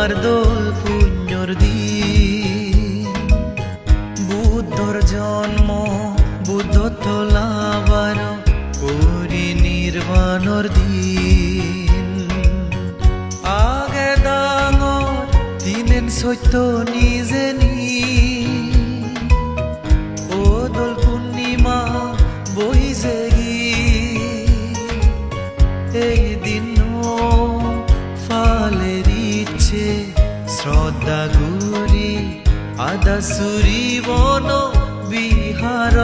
আমার দোল পুণ্যর দিন বুদ্ধর জন্ম বুদ্ধত্ব লাভার পরিনির্বাণর দিন আগে ডাঙর দিনেন সত্য নিজে নি ও দোল পূর্ণিমা বৈজেগি এই দিন ফালের ইচ্ছে শ্রদ্ধা গুরি আদা সুরি বন বিহার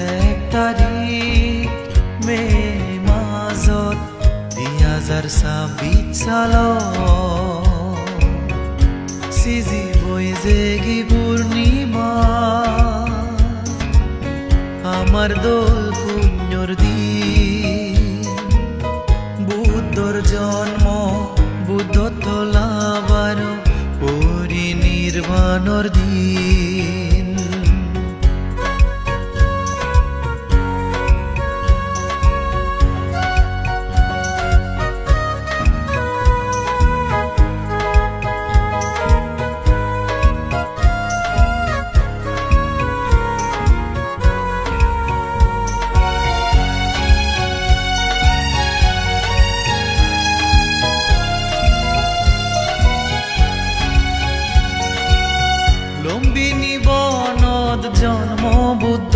1 তারিখ মে মাজত 2026 সাল সিজি বৈজেগি পূর্ণিমা আমার দোল পুণ্যর দিন বুদ্ধর জন্ম বুদ্ধত্ব লাভার পরিনির্বাণর দিন লম্বিনী বনত জন্ম বুদ্ধ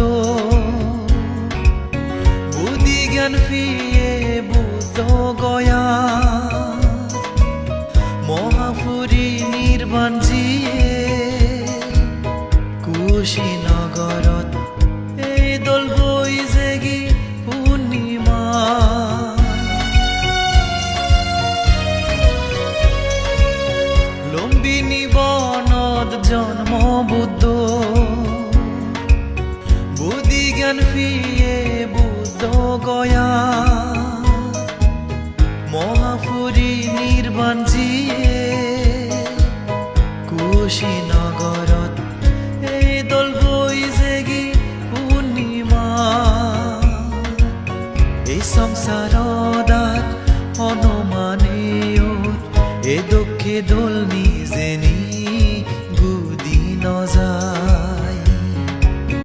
বুদ্ধি জ্ঞান ফিয়ে বুদ্ধ গয়া মহাপুরী নির্বাণ জিয়ে কুশীনগরত এই দোল বৈজেগি পূর্ণিমা লম্বিনী বনত জন্ম বুদ্ধ বুদ্ধি জ্ঞান ফিরে